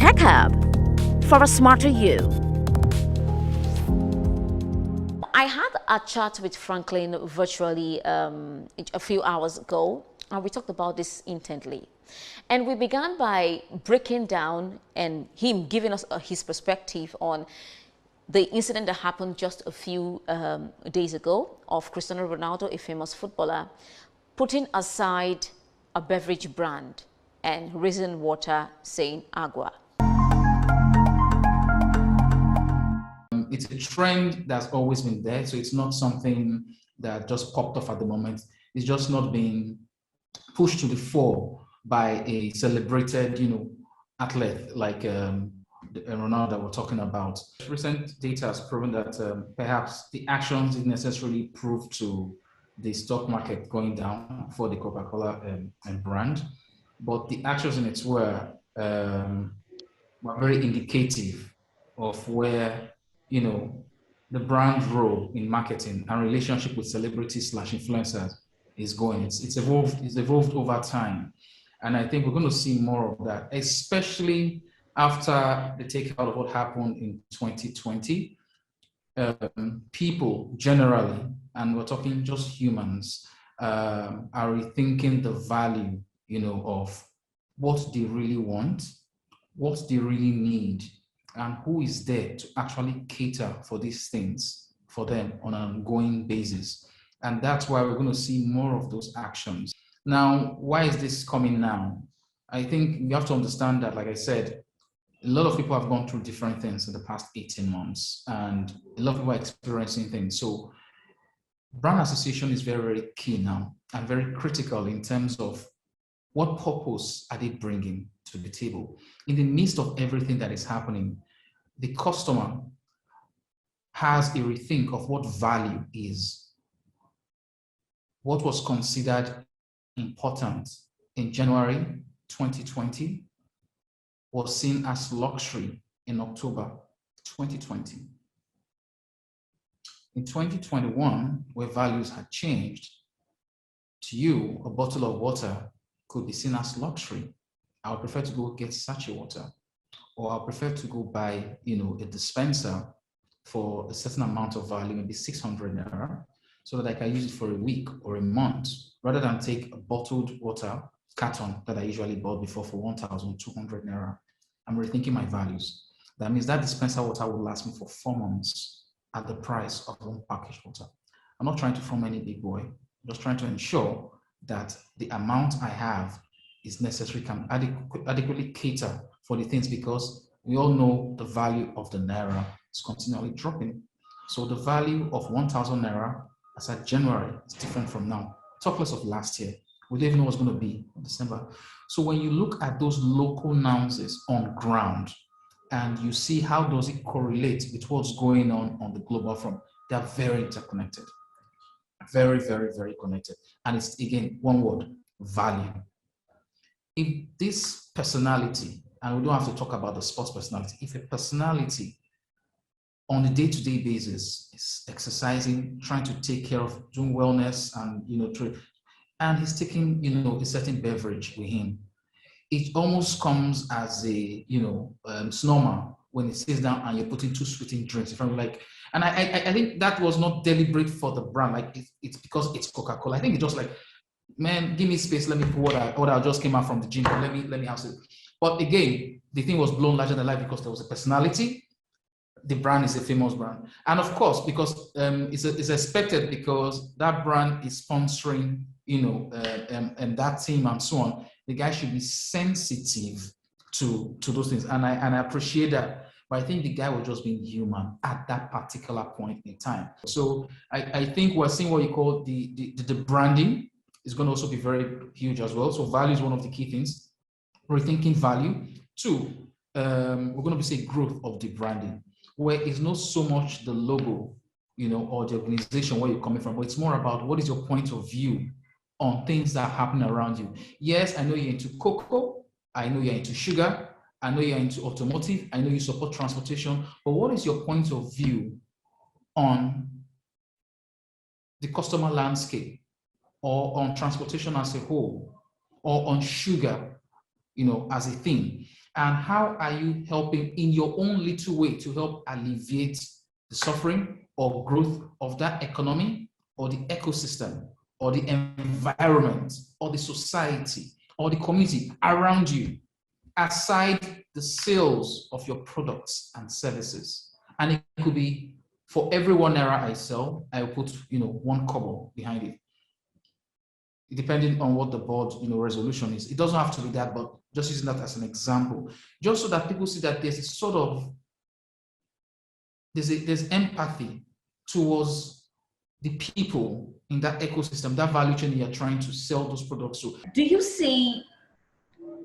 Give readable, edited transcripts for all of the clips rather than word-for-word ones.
Tech Hub for a smarter you. I had a chat with Franklin virtually a few hours ago, and we talked about this intently. And we began by breaking down and him giving us his perspective on the incident that happened just a few days ago of Cristiano Ronaldo, a famous footballer, putting aside a beverage brand and raising water saying agua. It's a trend that's always been there, so it's not something that just popped off at the moment. It's just not being pushed to the fore by a celebrated, athlete like Ronaldo that we're talking about. Recent data has proven that perhaps the actions didn't necessarily prove to the stock market going down for the Coca-Cola brand, but the actions in it were very indicative of where the brand role in marketing and relationship with celebrities / influencers is going. It's evolved over time. And I think we're going to see more of that, especially after the takeout of what happened in 2020. People generally, and we're talking just humans, are rethinking the value, of what they really want, what they really need, and who is there to actually cater for these things for them on an ongoing basis. And that's why we're going to see more of those actions. Now, why is this coming now? I think you have to understand that, like I said, a lot of people have gone through different things in the past 18 months, and a lot of people are experiencing things. So brand association is very, very key now and very critical in terms of what purpose are they bringing to the table. In the midst of everything that is happening, the customer has a rethink of what value is. What was considered important in January 2020 was seen as luxury in October 2020. In 2021, where values had changed, to you, a bottle of water could be seen as luxury. I would prefer to go get sachet water, or I prefer to go buy, a dispenser for a certain amount of value, maybe 600 naira, so that I can use it for a week or a month, rather than take a bottled water carton that I usually bought before for 1,200 naira. I'm rethinking my values. That means that dispenser water will last me for 4 months at the price of one packaged water. I'm not trying to form any big boy. I'm just trying to ensure that the amount I have is necessary, can adequately cater for the things, because we all know the value of the naira is continually dropping. So the value of 1,000 naira as at January is different from now. Talk less of last year. We don't even know what's going to be in December. So when you look at those local nuances on ground, and you see how does it correlate with what's going on the global front, they're very interconnected. Very, very, very connected. And it's, again, one word: value. If this personality, and we don't have to talk about the sports personality, if a personality on a day-to-day basis is exercising, trying to take care of, doing wellness and, and he's taking, a certain beverage with him, it almost comes as a, snowman when he sits down and you're putting 2 sweetened drinks in front of, like, and I think that was not deliberate for the brand. Like, it's because it's Coca-Cola. I think it's just like, man, give me space. Let me put what I just came out from the gym. Let me have it. But again, the thing was blown larger than life because there was a personality. The brand is a famous brand, and of course, because it's expected, because that brand is sponsoring, and that team and so on. The guy should be sensitive to those things, and I appreciate that. But I think the guy was just being human at that particular point in time. So I think we're seeing what you call the branding is going to also be very huge as well. So value is one of the key things. Rethinking value. 2, we're going to be seeing growth of the branding, where it's not so much the logo, or the organization where you're coming from, but it's more about what is your point of view on things that happen around you. Yes, I know you're into cocoa. I know you're into sugar. I know you're into automotive. I know you support transportation. But what is your point of view on the customer landscape, or on transportation as a whole, or on sugar, as a thing? And how are you helping in your own little way to help alleviate the suffering or growth of that economy or the ecosystem or the environment or the society or the community around you, aside the sales of your products and services? And it could be, for every 1 naira I sell, I will put 1 kobo behind it, depending on what the board resolution is. It doesn't have to be that, but just using that as an example, just so that people see that there's a sort of there's empathy towards the people in that ecosystem, that value chain you're trying to sell those products to. Do you see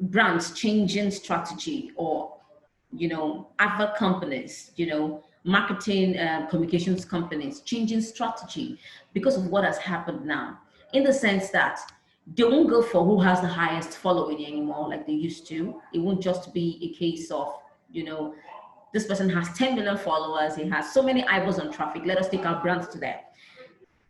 brands changing strategy, or other companies, marketing communications companies changing strategy because of what has happened now, in the sense that they won't go for who has the highest following anymore like they used to? It won't just be a case of, this person has 10 million followers, he has so many eyeballs on traffic, let us take our brands to them.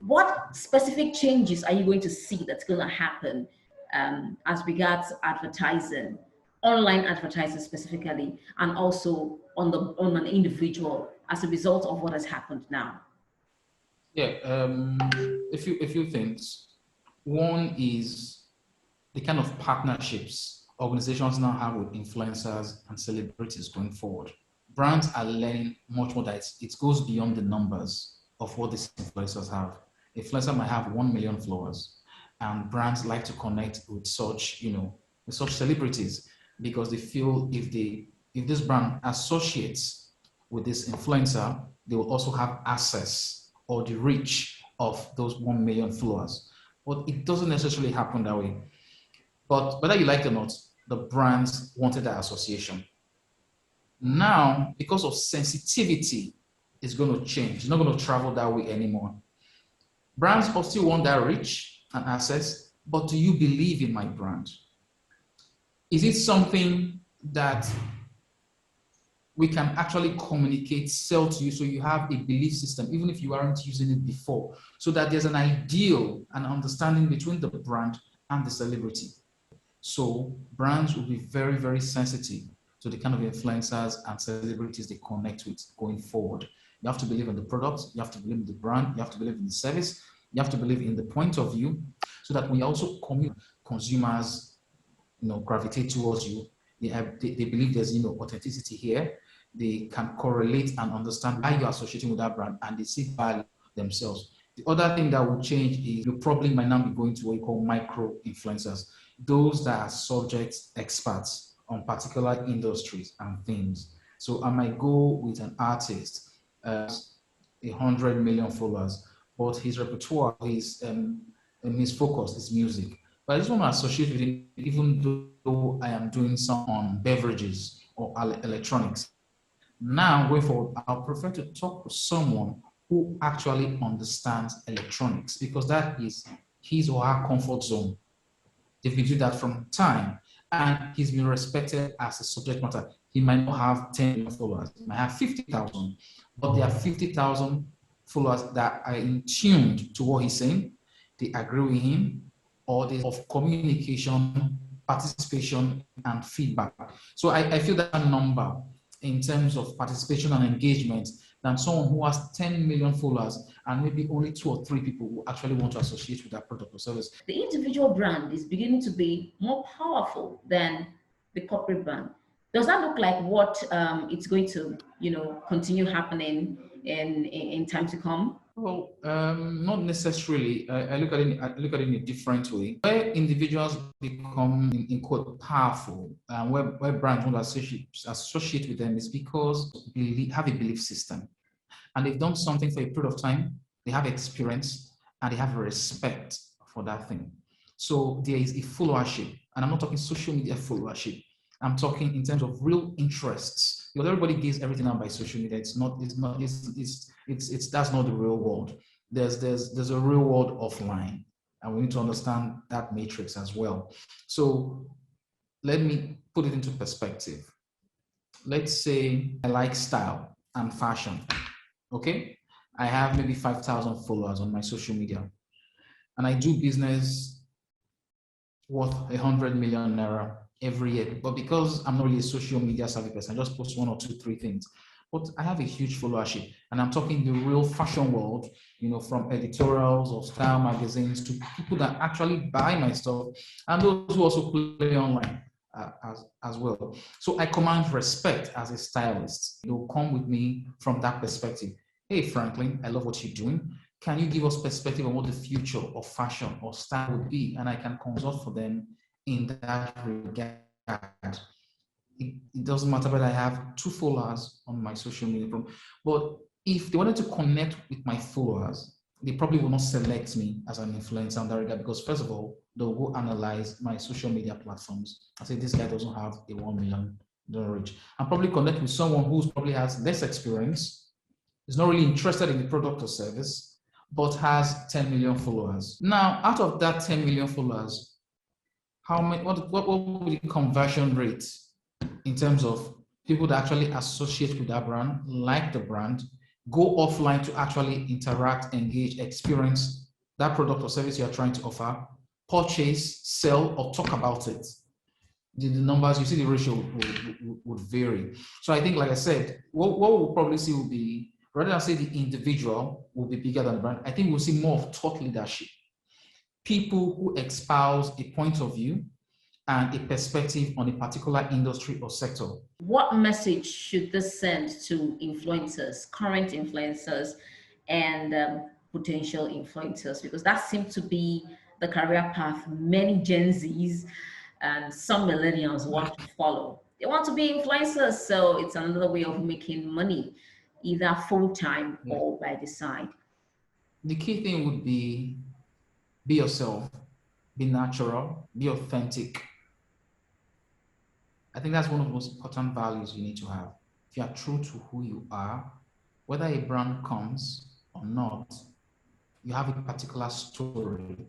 What specific changes are you going to see that's going to happen as regards advertising, online advertising specifically, and also on an individual as a result of what has happened now? Yeah, a few things. One is the kind of partnerships organizations now have with influencers and celebrities going forward. Brands are learning much more that it goes beyond the numbers of what these influencers have. Influencer might have 1 million followers, and brands like to connect with such, with such celebrities, because they feel if this brand associates with this influencer, they will also have access or the reach of those 1 million followers. But it doesn't necessarily happen that way. But whether you like it or not, the brands wanted that association. Now, because of sensitivity, it's going to change. It's not going to travel that way anymore. Brands still want that reach and access, but do you believe in my brand? Is it something that we can actually communicate, sell to you, so you have a belief system, even if you aren't using it before, so that there's an ideal and understanding between the brand and the celebrity? So brands will be very, very sensitive to the kind of influencers and celebrities they connect with going forward. You have to believe in the product, you have to believe in the brand, you have to believe in the service, you have to believe in the point of view, so that when you also consumers gravitate towards you, they believe there's authenticity here, they can correlate and understand why you're associating with that brand, and they see value themselves. The other thing that will change is you probably might not be going to what you call micro influencers, those that are subject experts on particular industries and themes. So I might go with an artist, 100 million followers, but his repertoire, his focus is music. But I just want to associate with him, even though I am doing some on beverages or electronics. Now, going forward, I'll prefer to talk to someone who actually understands electronics, because that is his or her comfort zone. They've been doing that from time, and he's been respected as a subject matter. He might not have 10 million followers, he might have 50,000, but there are 50,000 followers that are in tune to what he's saying. They agree with him, or there's of communication, participation, and feedback. So I feel that number in terms of participation and engagement than someone who has 10 million followers and maybe only 2 or 3 people who actually want to associate with that product or service. The individual brand is beginning to be more powerful than the corporate brand. Does that look like what it's going to, continue happening in time to come? Well, not necessarily. I look at it in a different way. Where individuals become, in quote, powerful, and where brands want to associate with them, is because they have a belief system, and they've done something for a period of time. They have experience, and they have respect for that thing. So there is a followership, and I'm not talking social media followership. I'm talking in terms of real interests, because everybody gives everything out by social media. That's not the real world. There's a real world offline, and we need to understand that matrix as well. So let me put it into perspective. Let's say I like style and fashion. Okay, I have maybe 5,000 followers on my social media, and I do business worth 100 million naira every year. But because I'm not really a social media savvy person, I just post 1 or 2, 3 things. But I have a huge followership, and I'm talking the real fashion world, from editorials or style magazines to people that actually buy my stuff, and those who also play online as well. So I command respect as a stylist. They'll come with me from that perspective. Hey, Franklin, I love what you're doing. Can you give us perspective on what the future of fashion or style would be? And I can consult for them in that regard. It doesn't matter whether I have 2 followers on my social media, but if they wanted to connect with my followers, they probably will not select me as an influencer in that regard, because first of all, they'll go analyze my social media platforms and say, this guy doesn't have a $1 million reach. And probably connect with someone who probably has less experience, is not really interested in the product or service, but has 10 million followers. Now, out of that 10 million followers, what will be the conversion rate in terms of people that actually associate with that brand, like the brand, go offline to actually interact, engage, experience that product or service you're trying to offer, purchase, sell, or talk about it? The numbers, you see the ratio would vary. So I think, like I said, what we'll probably see will be, rather than say the individual will be bigger than the brand, I think we'll see more of thought leadership. People who espouse a point of view and a perspective on a particular industry or sector. What message should this send to influencers, current influencers, and potential influencers? Because that seems to be the career path many Gen Zs and some millennials want to follow. They want to be influencers, so it's another way of making money, either full-time or by the side. The key thing would be yourself, be natural, be authentic. I think that's one of the most important values you need to have. If you are true to who you are, whether a brand comes or not, you have a particular story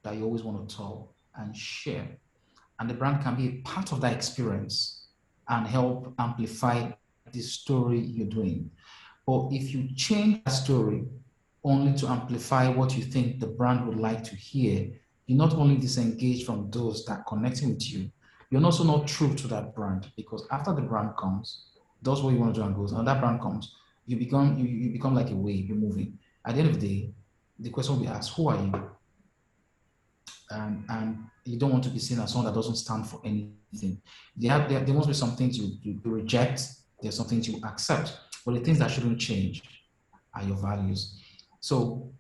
that you always want to tell and share. And the brand can be a part of that experience and help amplify the story you're doing. But if you change that story only to amplify what you think the brand would like to hear, you not only disengage from those that are connecting with you, you're also not true to that brand, because after the brand comes, does what you want to do and goes, and that brand comes, you become like a wave, you're moving. At the end of the day, the question will be asked, who are you? And you don't want to be seen as someone that doesn't stand for anything. There must be some things you reject, there's some things you accept, but the things that shouldn't change are your values. So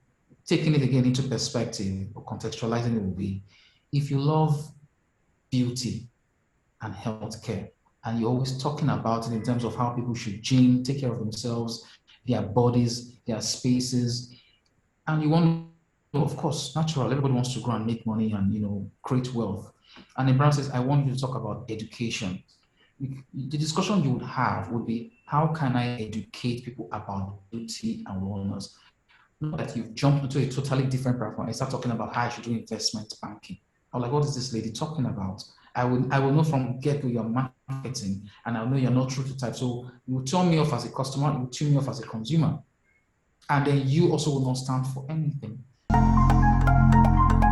taking it again into perspective or contextualizing it will be, if you love beauty and healthcare, and you're always talking about it in terms of how people should gym, take care of themselves, their bodies, their spaces, and you want, of course, natural, everybody wants to grow and make money and create wealth. And the brand says, I want you to talk about education. The discussion you would have would be, how can I educate people about beauty and wellness? Not that you've jumped into a totally different platform and start talking about how I should do investment banking. I'm like, what is this lady talking about? I will know from get-go your marketing, and I'll know you're not true to type. So you will turn me off as a customer, you will turn me off as a consumer. And then you also will not stand for anything.